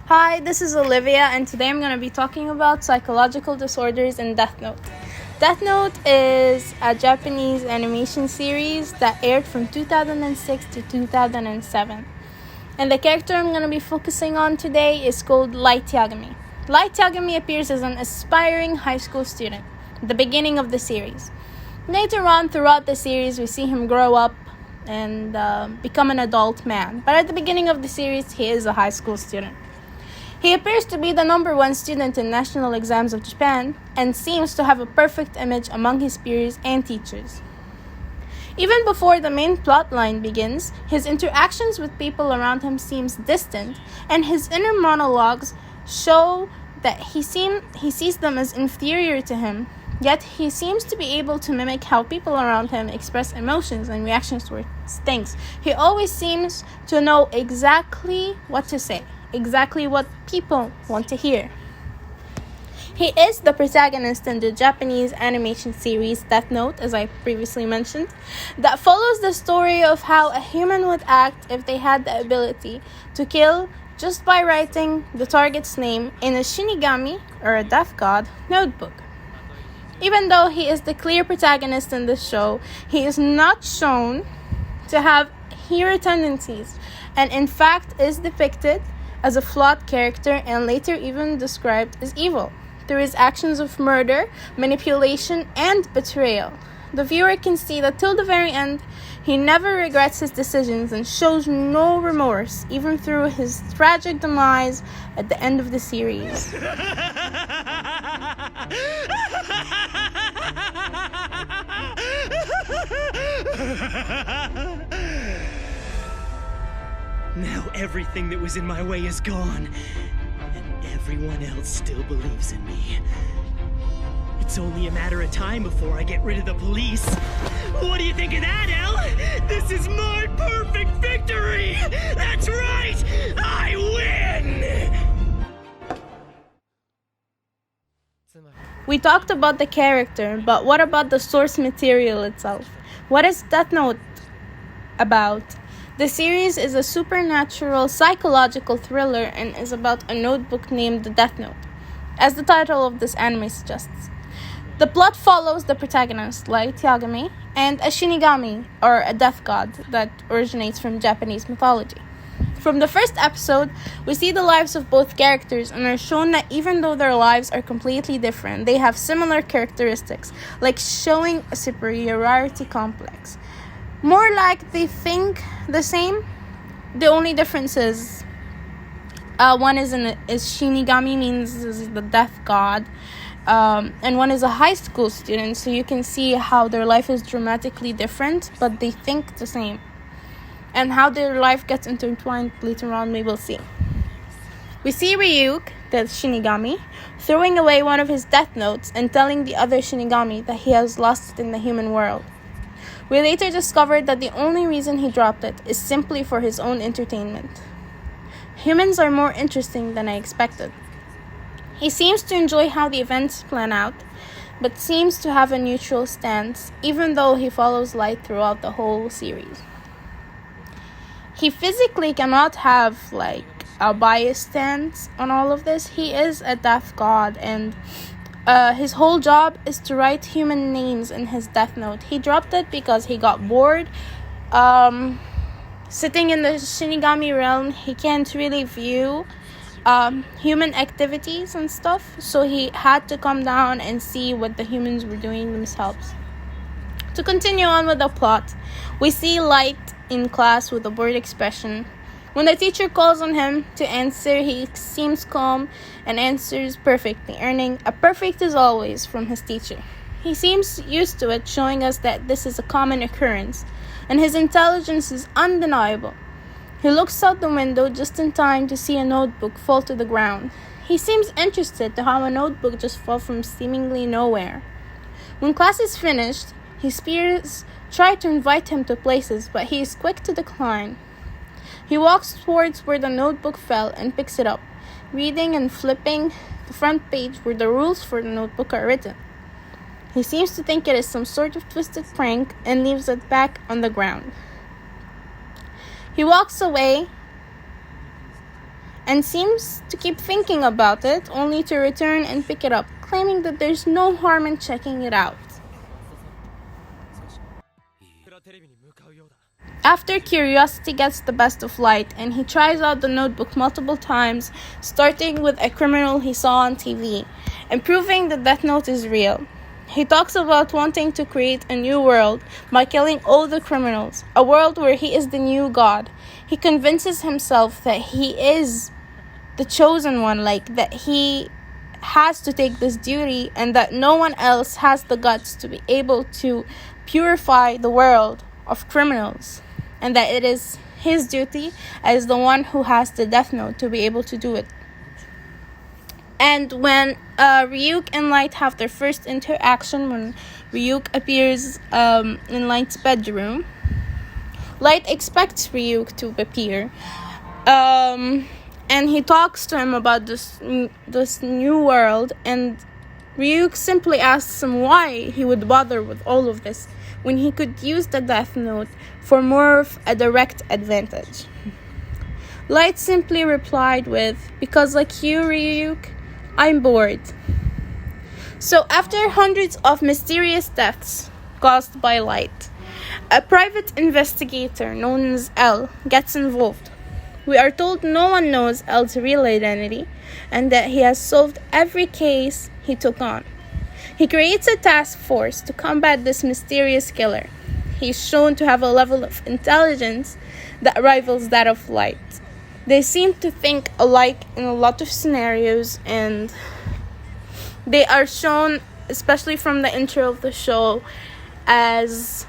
Hi, this is Olivia, and today I'm going to be talking about psychological disorders in Death Note. Death Note is a Japanese animation series that aired from 2006 to 2007. And the character I'm going to be focusing on today is called Light Yagami. Light Yagami appears as an aspiring high school student at the beginning of the series. Later on, throughout the series, we see him grow up and become an adult man. But at the beginning of the series, he is a high school student. He appears to be the number one student in national exams of Japan and seems to have a perfect image among his peers and teachers. Even before the main plot line begins, his interactions with people around him seems distant, and his inner monologues show that he sees them as inferior to him. Yet he seems to be able to mimic how people around him express emotions and reactions towards things. He always seems to know exactly what to say, exactly what people want to hear. He is the protagonist in the Japanese animation series Death Note, as I previously mentioned, that follows the story of how a human would act if they had the ability to kill just by writing the target's name in a shinigami, or a death god, notebook. Even though he is the clear protagonist in this show, he is not shown to have hero tendencies, and in fact is depicted as a flawed character and later even described as evil through his actions of murder, manipulation, and betrayal. The viewer can see that till the very end, he never regrets his decisions and shows no remorse, even through his tragic demise at the end of the series. Now everything that was in my way is gone, and everyone else still believes in me. It's only a matter of time before I get rid of the police. What do you think of that, Elle? This is my perfect victory! That's right! I win! We talked about the character, but what about the source material itself? What is Death Note about? The series is a supernatural psychological thriller and is about a notebook named the Death Note, as the title of this anime suggests. The plot follows the protagonist, Light Yagami, and a shinigami, or a death god, that originates from Japanese mythology. From the first episode, we see the lives of both characters and are shown that even though their lives are completely different, they have similar characteristics, like showing a superiority complex. More like they think the same. The only difference is one is shinigami, means is the death god, and one is a high school student, so you can see how their life is dramatically different, but they think the same. And how their life gets intertwined later on, we will see. We see Ryuk, the shinigami, throwing away one of his death notes and telling the other shinigami that he has lost it in the human world. We later discovered that the only reason he dropped it is simply for his own entertainment. Humans are more interesting than I expected. He seems to enjoy how the events plan out, but seems to have a neutral stance, even though he follows Light throughout the whole series. He physically cannot have a biased stance on all of this. He is a death god, and his whole job is to write human names in his death note. He dropped it because he got bored. Sitting in the Shinigami realm, he can't really view human activities and stuff, so he had to come down and see what the humans were doing themselves. To continue on with the plot, we see Light in class with a bored expression. When the teacher calls on him to answer, he seems calm and answers perfectly, earning a perfect as always from his teacher. He seems used to it, showing us that this is a common occurrence, and his intelligence is undeniable. He looks out the window just in time to see a notebook fall to the ground. He seems interested to how a notebook just fell from seemingly nowhere. When class is finished, his peers try to invite him to places, but he is quick to decline. He walks towards where the notebook fell and picks it up, reading and flipping the front page where the rules for the notebook are written. He seems to think it is some sort of twisted prank and leaves it back on the ground. He walks away and seems to keep thinking about it, only to return and pick it up, claiming that there's no harm in checking it out. After curiosity gets the best of Light, and he tries out the notebook multiple times, starting with a criminal he saw on TV, and proving the Death Note is real. He talks about wanting to create a new world by killing all the criminals, a world where he is the new god. He convinces himself that he is the chosen one, like that he has to take this duty and that no one else has the guts to be able to purify the world of criminals, and that it is his duty as the one who has the Death Note to be able to do it. And when Ryuk and Light have their first interaction, when Ryuk appears in Light's bedroom, Light expects Ryuk to appear, and he talks to him about this new world, and Ryuk simply asks him why he would bother with all of this when he could use the Death Note for more of a direct advantage. Light simply replied with, "Because like you, Ryuk, I'm bored." So after hundreds of mysterious deaths caused by Light, a private investigator known as L gets involved. We are told no one knows L's real identity and that he has solved every case he took on. He creates a task force to combat this mysterious killer. He's shown to have a level of intelligence that rivals that of Light. They seem to think alike in a lot of scenarios, and they are shown, especially from the intro of the show, as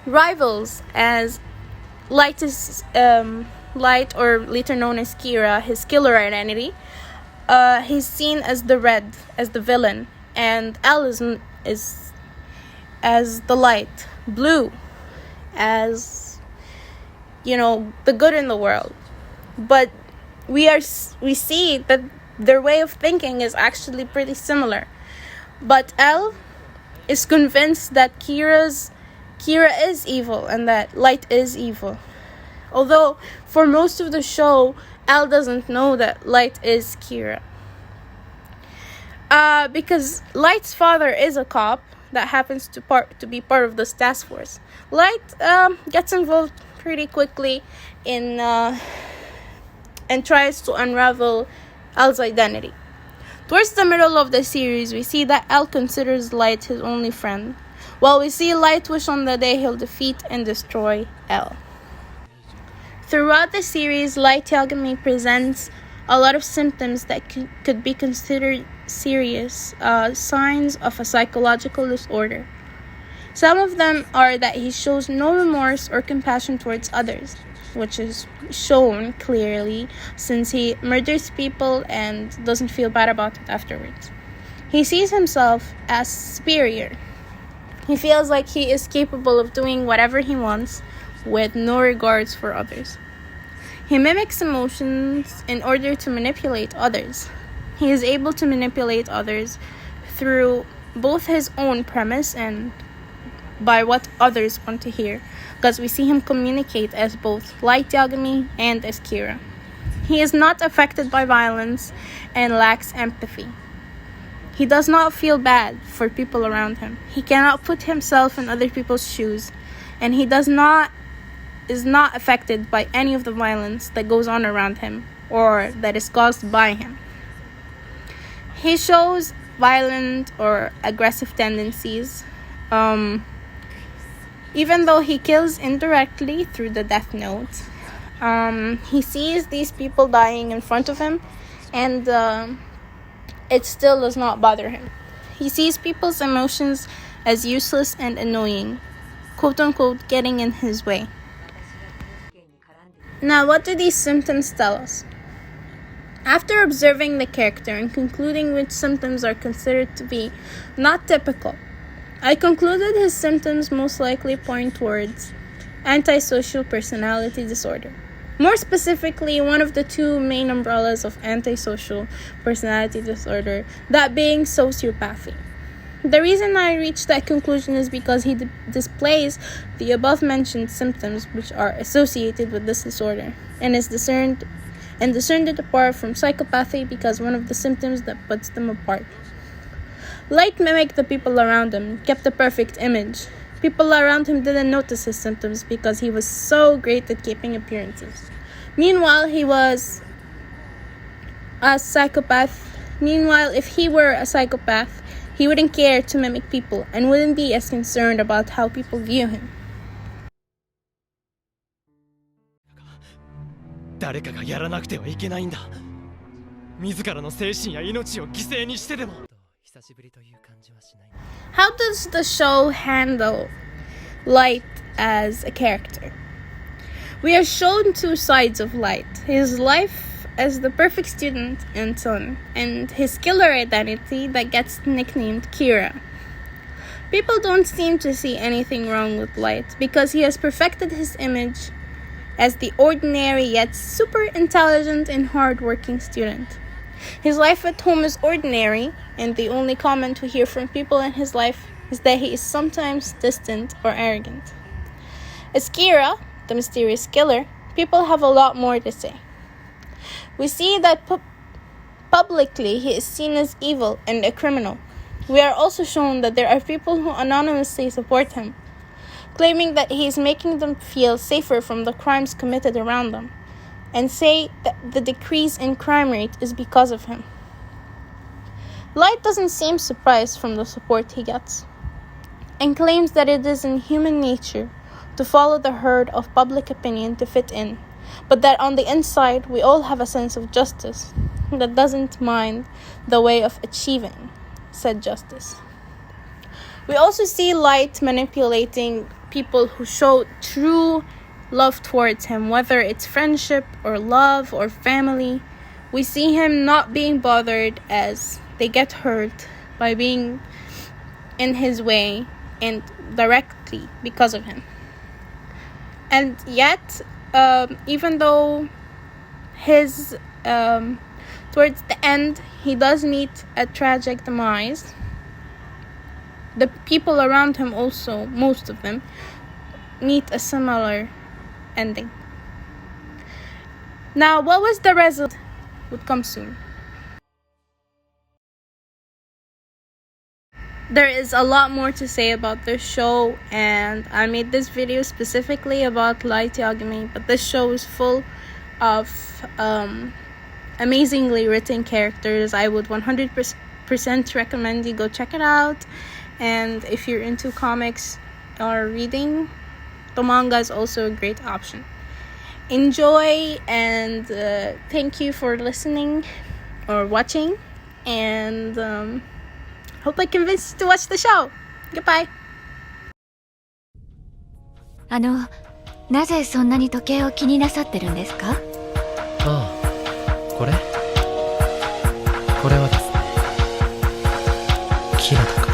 rivals, as Light is Light, or later known as Kira, his killer identity. He's seen as the red, as the villain, and L is as the light, blue, as the good in the world. But we see that their way of thinking is actually pretty similar. But L is convinced that Kira is evil and that Light is evil. Although for most of the show, L doesn't know that Light is Kira. Because Light's father is a cop that happens to be part of this task force. Light gets involved pretty quickly in and tries to unravel L's identity. Towards the middle of the series, we see that L considers Light his only friend, while we see Light wish on the day he'll defeat and destroy L. Throughout the series, Light Yagami presents a lot of symptoms that could be considered serious signs of a psychological disorder. Some of them are that he shows no remorse or compassion towards others, which is shown clearly since he murders people and doesn't feel bad about it afterwards. He sees himself as superior. He feels like he is capable of doing whatever he wants with no regards for others. He mimics emotions in order to manipulate others. He is able to manipulate others through both his own premise and by what others want to hear, because we see him communicate as both Light Yagami and as Kira. He is not affected by violence and lacks empathy. He does not feel bad for people around him. He cannot put himself in other people's shoes, and he is not affected by any of the violence that goes on around him or that is caused by him. He shows violent or aggressive tendencies, even though he kills indirectly through the Death Note. He sees these people dying in front of him, and it still does not bother him. He sees people's emotions as useless and annoying, quote-unquote, getting in his way. Now, what do these symptoms tell us? After observing the character and concluding which symptoms are considered to be not typical, I concluded his symptoms most likely point towards antisocial personality disorder. More specifically, one of the two main umbrellas of antisocial personality disorder, that being sociopathy. The reason I reached that conclusion is because he displays the above-mentioned symptoms which are associated with this disorder and is discerned and discerned it apart from psychopathy because one of the symptoms that puts them apart. Light mimicked the people around him, kept a perfect image. People around him didn't notice his symptoms because he was so great at keeping appearances. Meanwhile, he was a psychopath. Meanwhile, if he were a psychopath, he wouldn't care to mimic people and wouldn't be as concerned about how people view him. 誰かがやらなくてはいけないんだ。自らの精神や命を犠牲にしてでも。How does the show handle Light as a character? We are shown two sides of Light: his life as the perfect student and son, and his killer identity that gets nicknamed Kira. People don't seem to see anything wrong with Light because he has perfected his image as the ordinary yet super intelligent and hardworking student. His life at home is ordinary, and the only comment we hear from people in his life is that he is sometimes distant or arrogant. As Kira, the mysterious killer, people have a lot more to say. We see that publicly he is seen as evil and a criminal. We are also shown that there are people who anonymously support him, claiming that he is making them feel safer from the crimes committed around them, and say that the decrease in crime rate is because of him. Light doesn't seem surprised from the support he gets, and claims that it is in human nature to follow the herd of public opinion to fit in, but that on the inside we all have a sense of justice that doesn't mind the way of achieving said justice. We also see Light manipulating people who show true love towards him, whether it's friendship or love or family. We see him not being bothered as they get hurt by being in his way and directly because of him. And yet, even though his towards the end he does meet a tragic demise, the people around him also, most of them, meet a similar ending. Now, what was the result would come soon. There is a lot more to say about this show, and I made this video specifically about Light Yagami, but this show is full of amazingly written characters. I would 100% recommend you go check it out. And if you're into comics or reading, the manga is also a great option. Enjoy, and thank you for listening or watching, and hope I convinced you to watch the show. Goodbye. なぜそんなに時計を気になさってるんですか？ああ、これはですね、キラとか